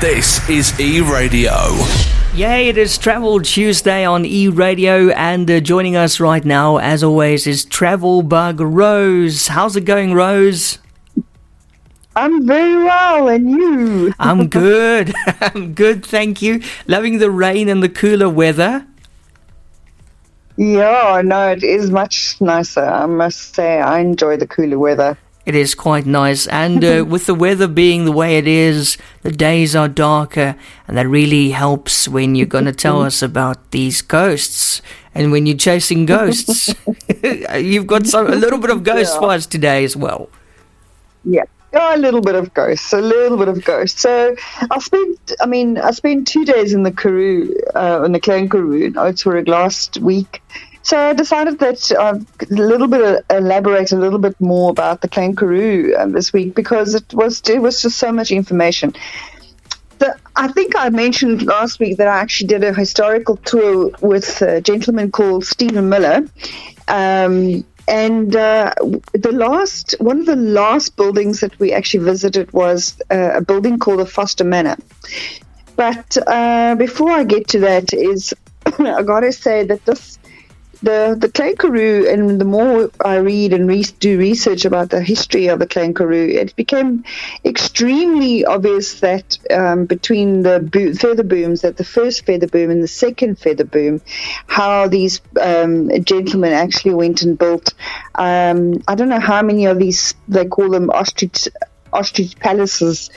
This is eRadio. Yay, it is Travel Tuesday on eRadio, and joining us right now, as always, is Travel Bug Rose. How's it going, Rose? I'm very well, and you? I'm good. I'm good, thank you. Loving the rain and the cooler weather. Yeah, no, it is much nicer. I must say, I enjoy the cooler weather. It is quite nice, and with the weather being the way it is, the days are darker, and that really helps when you're going to tell us about these ghosts. And when you're chasing ghosts, you've got a little bit of ghost for us today as well. Yeah. Oh, a little bit of ghosts. So I spent 2 days in the Karoo, in the Clan Karoo in Oudtshoorn last week. So I decided that elaborate a little bit more about the Clan Karoo this week, because it was just so much information. I think I mentioned last week that I actually did a historical tour with a gentleman called Stephen Miller. And one of the last buildings that we actually visited was a building called the Fosters Manor. But before I get to that, I got to say that the Clan Karoo, and the more I read and do research about the history of the Clan Karoo, it became extremely obvious that between the feather booms, that the first feather boom and the second feather boom, how these gentlemen actually went and built, I don't know how many of these, they call them ostrich palaces,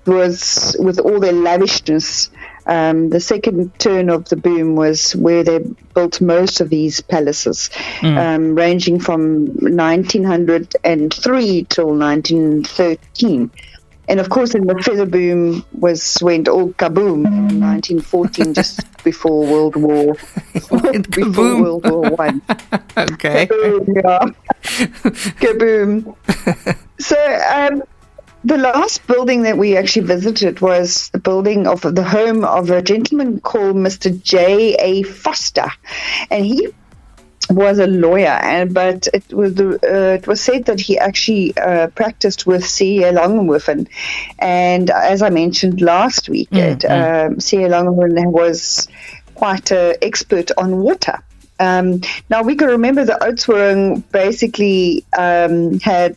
was with all their lavishness. The second turn of the boom was where they built most of these palaces, ranging from 1903 till 1913. And of course, in the feather boom went all kaboom in 1914, just before World War One. Okay. Kaboom, yeah. Kaboom. So, the last building that we actually visited was the building of the home of a gentleman called Mr. J.A. Foster, and he was a lawyer. But it was said that he actually practiced with C.A. Langenwerfen, and as I mentioned last week, C.A. Langenwerfen was quite an expert on water. Now we can remember that Oudtshoorn basically had,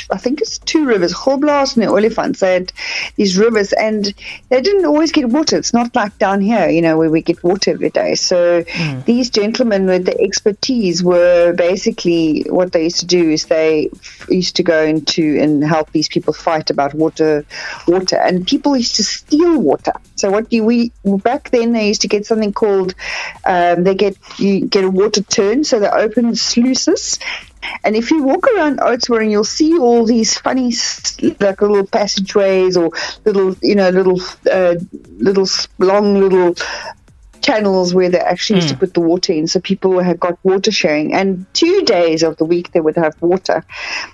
I think it's two rivers, Groblaas and Olifants. They had these rivers, and they didn't always get water. It's not like down here, where we get water every day. So these gentlemen with the expertise were basically, what they used to do is they used to go into and help these people fight about water, and people used to steal water. So back then they used to get something called, you get a water turn, so they open sluices. And if you walk around Oudtshoorn, you'll see all these funny, like little passageways or little long channels where they actually used to put the water in. So people had got water sharing. And 2 days of the week they would have water,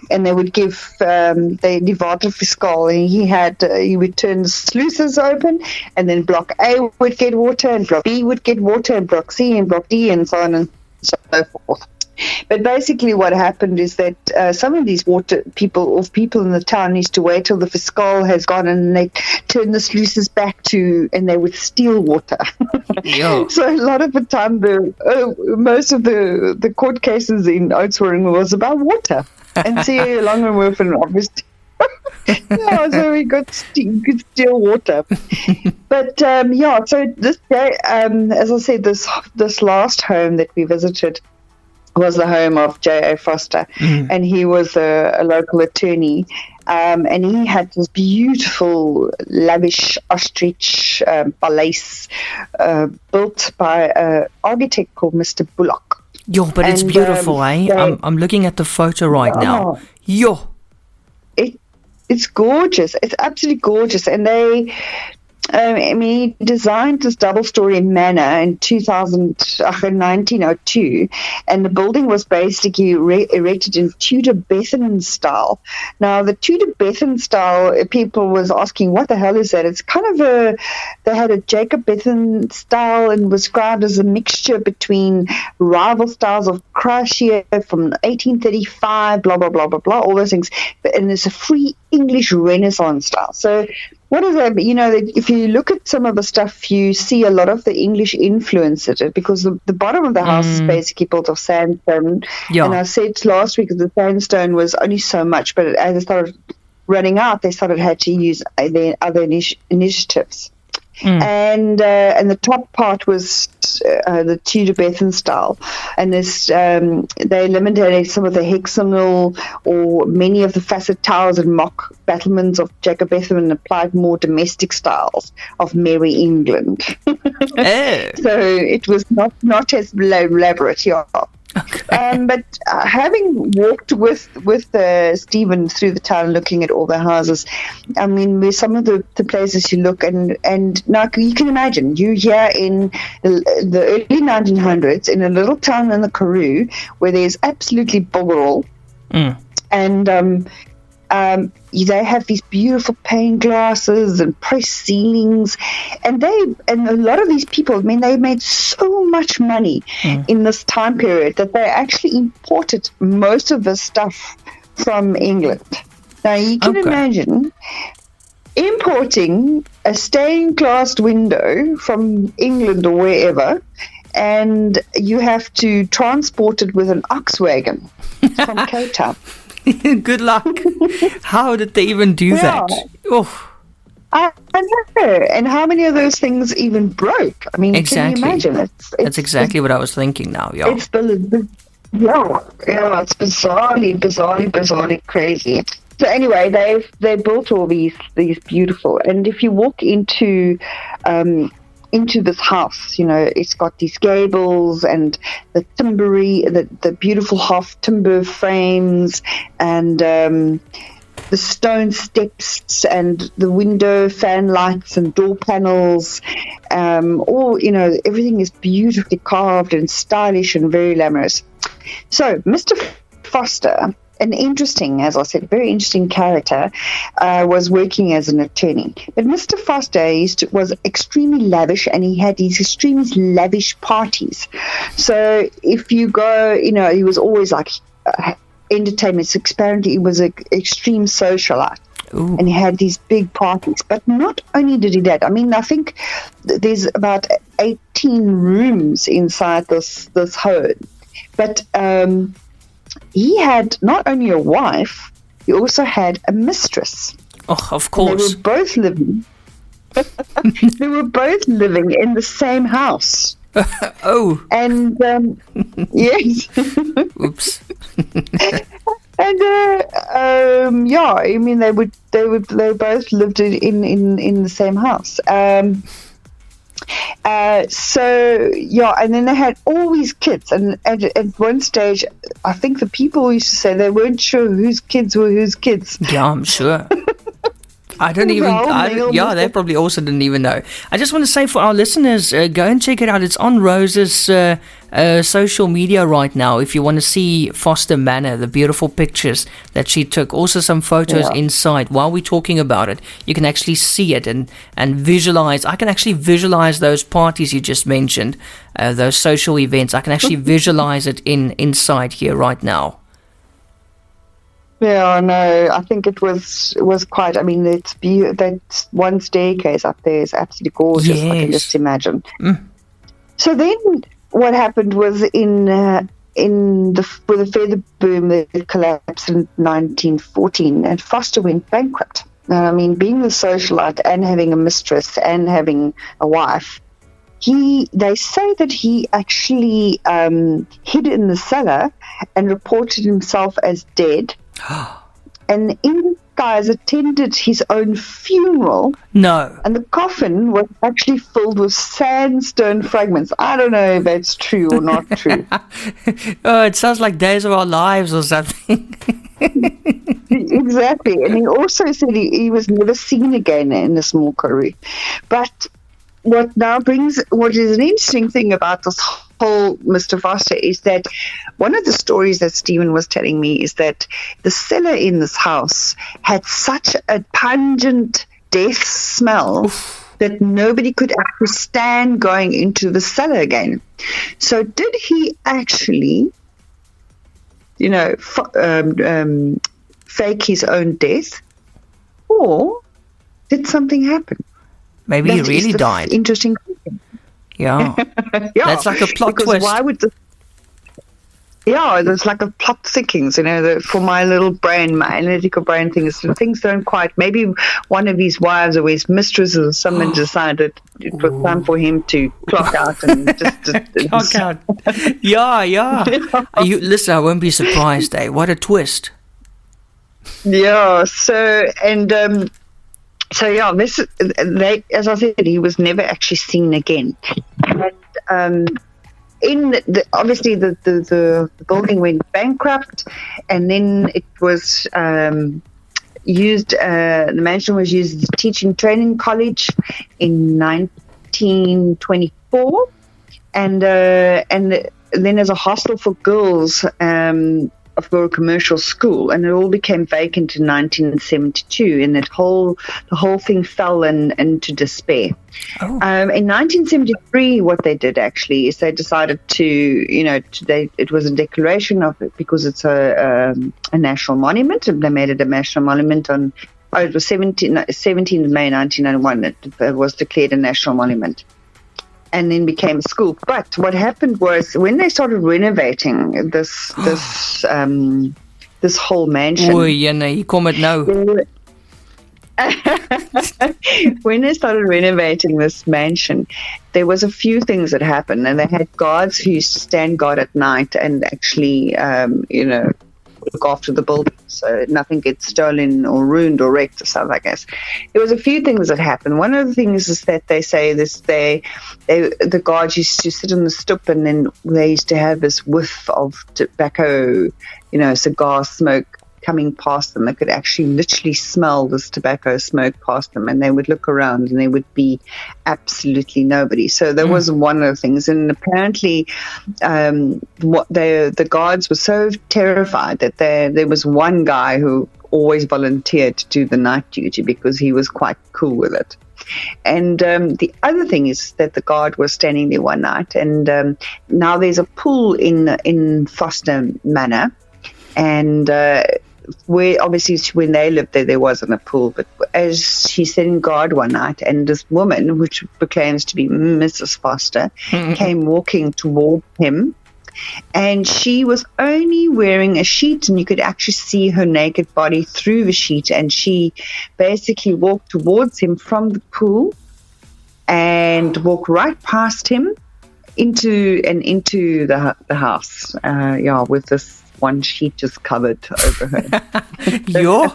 and they would give the water fiscal, and he would turn the sluices open, and then block A would get water, and block B would get water, and block C and block D, and so on and so forth. But basically what happened is that some of these people in the town used to wait till the fiscal has gone, and they turn the sluices back and they would steal water. So a lot of the time, most of the court cases in Oudtshoorn was about water. And C.A. Langenwerfen obviously. So we could steal water. But so this day, as I said, this last home that we visited was the home of J.A. Foster, and he was a local attorney, and he had this beautiful, lavish ostrich palace built by an architect called Mr. Bullock. But it's beautiful, eh? I'm looking at the photo right now. It's gorgeous. It's absolutely gorgeous, and they... he designed this double-story manor in 1902, and the building was basically erected in Tudor Bethlehem style. Now, the Tudor Bethlehem style, people was asking, what the hell is that? It's kind of they had a Jacob Bethlehem style, and was described as a mixture between rival styles of Croatia from 1835, blah, blah, blah, blah, blah, all those things. And it's a free English Renaissance style. So what is that? If you look at some of the stuff, you see a lot of the English influence in it, because the bottom of the house is basically built of sandstone. Yeah. And I said last week that the sandstone was only so much, but as it started running out, they had to use their other initiatives. And the top part was the Tudor Bethan style, and they eliminated some of the hexagonal or many of the facet towers and mock battlements of Jacobean and applied more domestic styles of Merry England. So it was not as elaborate, yeah. Okay. But having walked with Stephen through the town, looking at all the houses, I mean, with some of the places you look, and now you can imagine you're here in the early 1900s in a little town in the Karoo where there's absolutely bugger all, and they have these beautiful pane glasses and pressed ceilings, and a lot of these people, I mean, they made so much money in this time period that they actually imported most of the stuff from England. Now you can imagine importing a stained glass window from England or wherever, and you have to transport it with an ox wagon from Cape Town. Good luck. How did they even do that? Oh. I know. And how many of those things even broke? I mean, exactly. Can you imagine? That's exactly what I was thinking now, yeah. It's it's bizarrely crazy. So anyway, they built all these beautiful, and if you walk into this house, it's got these gables and the the beautiful half timber frames, and the stone steps and the window fan lights and door panels. Everything is beautifully carved and stylish and very glamorous. So Mr. Foster, an interesting, as I said, very interesting character, was working as an attorney. But Mr. Foster was extremely lavish, and he had these extremely lavish parties. So if you go, he was always like entertainment. Apparently, he was an extreme socialite. Ooh. And he had these big parties. But not only did he that, I mean, I think there's about 18 rooms inside this home. But he had not only a wife, he also had a mistress. Oh, of course. And they were both living. They were both living in the same house. Oh. And yes. Oops. And I mean, they both lived in the same house. And then they had all these kids, and at one stage, I think the people used to say they weren't sure whose kids were whose kids. Yeah, I'm sure. I don't even. They probably also didn't even know. I just want to say for our listeners, go and check it out. It's on Rose's social media right now. If you want to see Foster Manor, the beautiful pictures that she took, also some photos inside. While we're talking about it, you can actually see it and visualize. I can actually visualize those parties you just mentioned, those social events. I can actually visualize it inside here right now. Yeah, no, I think it was quite. I mean, it's that one staircase up there is absolutely gorgeous. Yes. I can just imagine. So then, what happened was with the feather boom that collapsed in 1914, and Foster went bankrupt. I mean, being a socialite and having a mistress and having a wife, they say that he actually hid in the cellar and reported himself as dead. And in disguise attended his own funeral. No. And the coffin was actually filled with sandstone fragments. I don't know if that's true or not true. Oh, it sounds like Days of Our Lives or something. Exactly. And he also said he was never seen again in the small Karoo. But what is an interesting thing about this whole Mr. Foster is that one of the stories that Stephen was telling me is that the cellar in this house had such a pungent death smell that nobody could actually stand going into the cellar again. So did he actually, fake his own death, or did something happen? Maybe he That is really the died. Interesting question. Yeah. Yeah, That's like a plot because twist. why would there's like a plot thickens, for my little brain, my analytical brain, things don't quite. Maybe one of his wives or his mistresses or someone decided it was time for him to clock out and just Clock out. Yeah. Listen, I won't be surprised, eh? What a twist. Yeah. So this as I said, he was never actually seen again. And obviously the building went bankrupt, and then it was used. The mansion was used as a teaching training college in 1924, and then as a hostel for girls for a commercial school, and it all became vacant in 1972, and the whole thing fell into despair. Oh. In 1973, what they did actually is they decided to, it was a declaration of it because it's a national monument, and they made it a national monument on. It was 17th of May 1991. It was declared a national monument, and then became a school. But what happened was when they started renovating this whole mansion. Oei, hier kom dit nou. When they started renovating this mansion, there was a few things that happened, and they had guards who stand guard at night and actually, look after the building so nothing gets stolen or ruined or wrecked or stuff, I guess. There was a few things that happened. One of the things is that they say the guards used to sit on the stoop, and then they used to have this whiff of tobacco, cigar smoke coming past them. They could actually literally smell this tobacco smoke past them, and they would look around and there would be absolutely nobody. So that was one of the things. And apparently the guards were so terrified that there was one guy who always volunteered to do the night duty because he was quite cool with it. And the other thing is that the guard was standing there one night, and now there's a pool in Foster Manor, and where obviously when they lived there wasn't a pool, but as he's sitting guard one night, and this woman, which proclaims to be Mrs. Foster, came walking toward him, and she was only wearing a sheet, and you could actually see her naked body through the sheet, and she basically walked towards him from the pool and walked right past him into the house, with this one sheet just covered over her. Yo.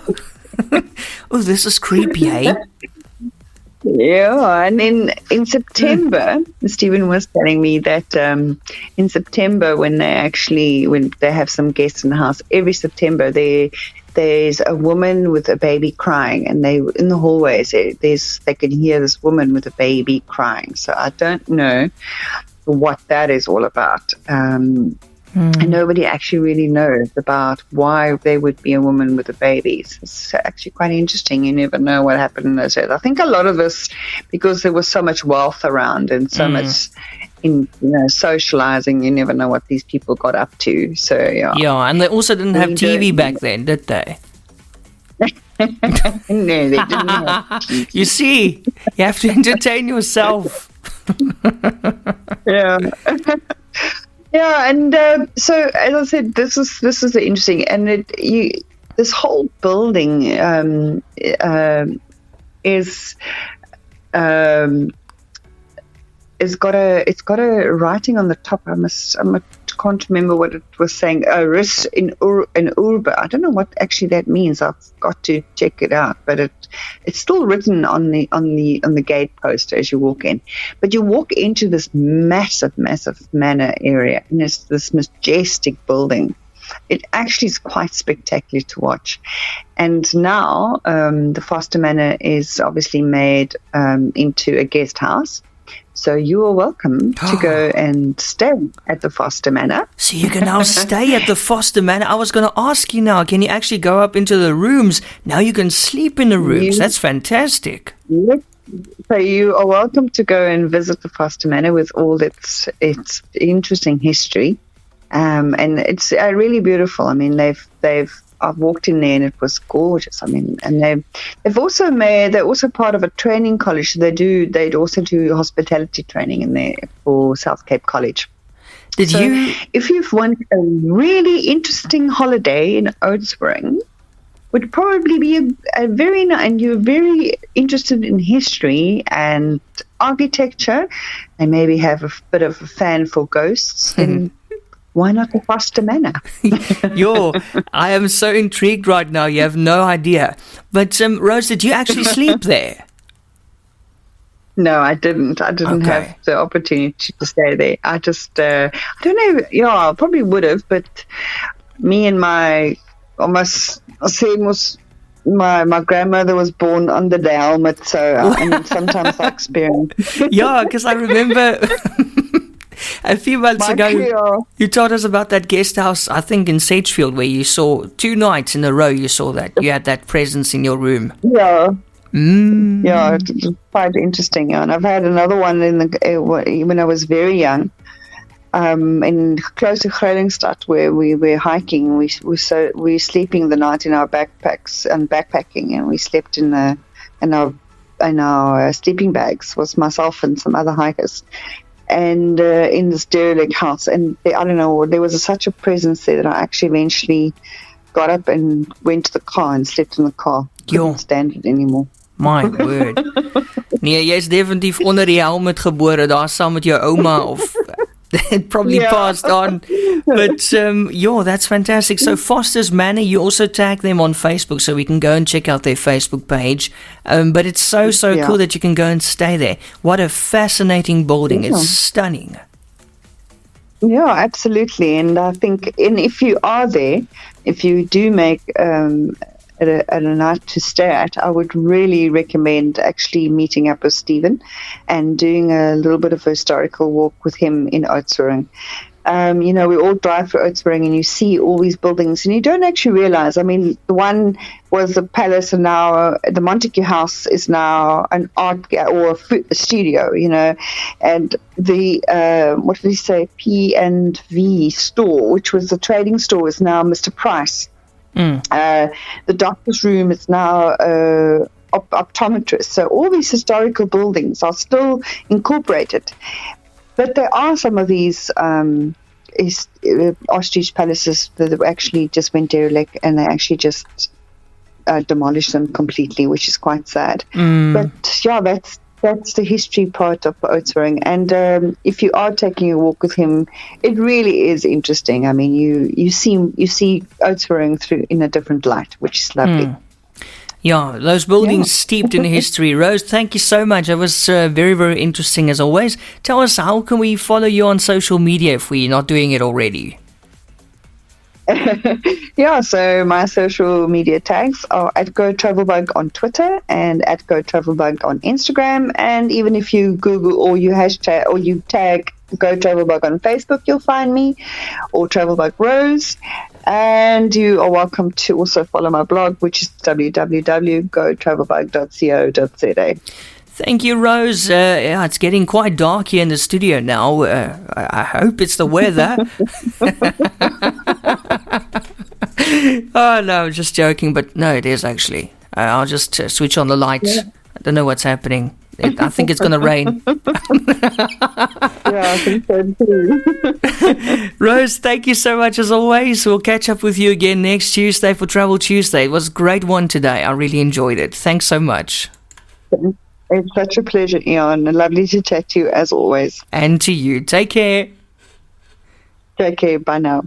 Oh, this is creepy, eh? Yeah, and then in September, Stephen was telling me that in September when they have some guests in the house, every September there's a woman with a baby crying, and they in the hallways they can hear this woman with a baby crying. So I don't know what that is all about. And nobody actually really knows about why there would be a woman with a baby. So it's actually quite interesting. You never know what happened in those days. I think a lot of this, because there was so much wealth around and so much in socializing, you never know what these people got up to. So yeah, and they also didn't have TV back then, did they? No, they didn't have TV. You see, you have to entertain yourself. Yeah. Yeah, and so as I said, this is interesting, and this whole building got a writing on the top. I can't remember what it was saying. Ris in Urba. I don't know what actually that means. I've got to check it out. But it's still written on the gate post as you walk in. But you walk into this massive manor area, and it's this majestic building. It actually is quite spectacular to watch. And now the Foster Manor is obviously made into a guest house. So you are welcome to go and stay at the Foster Manor. So you can now stay at the Foster Manor. I was going to ask you now, can you actually go up into the rooms? Now you can sleep in the rooms. That's fantastic. Yes. So you are welcome to go and visit the Foster Manor with all its interesting history. And it's really beautiful. I mean, they've I walked in there and it was gorgeous. I mean, and they're also part of a training college. So they'd also do hospitality training in there for South Cape College. If you've wanted a really interesting holiday in Oudtshoorn, would probably be a very nice, and you're very interested in history and architecture, and maybe have a bit of a fan for ghosts, then why not the Fosters Manor? I am so intrigued right now. You have no idea. But Rose, did you actually sleep there? No, I didn't. I didn't have the opportunity to stay there. I just, I don't know. Yeah, I probably would have, but me and my my grandmother was born under the helmet, so sometimes I experience. Yeah, because I remember a few months ago you told us about that guest house, I think in Sagefield, where you saw 2 nights in a row. You saw that you had that presence in your room. Yeah. Yeah, it was quite interesting. And I've had another one when I was very young, in close to Groningstad, where we were hiking. We were sleeping the night in our backpacks and backpacking, and we slept in our sleeping bags. Was myself and some other hikers, and in this derelict house. And I don't know, there was such a presence there that I actually eventually got up and went to the car and slept in the car. Couldn't stand it anymore. My word. Nee, jy's definitief onder die helmet gebore, daar saam met jou ouma, of it probably passed on. But that's fantastic. So Fosters Manor, you also tag them on Facebook, so we can go and check out their Facebook page. But it's so cool that you can go and stay there. What a fascinating building. It's stunning. Yeah, absolutely. And I think, if you are there, if you do make a night to stay at, I would really recommend actually meeting up with Stephen and doing a little bit of a historical walk with him in Oudtshoorn. We all drive through Oudtshoorn and you see all these buildings and you don't actually realize. I mean, the one was a palace, and now the Montague House is now an art or a studio, and the what did he say, P&V store, which was the trading store, is now Mr. Price. The doctor's room is now optometrist. So all these historical buildings are still incorporated. But there are some of these ostrich palaces that actually just went derelict, and they actually just demolished them completely, which is quite sad. But yeah, that's the history part of Oudtshoorn. And if you are taking a walk with him, it really is interesting. I mean, you see Oudtshoorn through in a different light, which is lovely. Yeah, those buildings steeped in history. Rose, thank you so much. It was very, very interesting as always. Tell us, how can we follow you on social media if we're not doing it already? So my social media tags are @GoTravelBug on Twitter and @GoTravelBug on Instagram. And even if you Google or you hashtag or you tag GoTravelBug on Facebook, you'll find me, or Travelbug Rose. And you are welcome to also follow my blog, which is www.gotravelbug.co.za. Thank you, Rose. It's getting quite dark here in the studio now. I hope it's the weather. Oh, no, I'm just joking. But no, it is actually. I'll just switch on the lights. I don't know what's happening. I think it's going to rain. I think so too. Rose, thank you so much as always. We'll catch up with you again next Tuesday for Travel Tuesday. It was a great one today. I really enjoyed it. Thanks so much. It's such a pleasure, Ian. Lovely to chat to you as always. And to you. Take care. Take care. Bye now.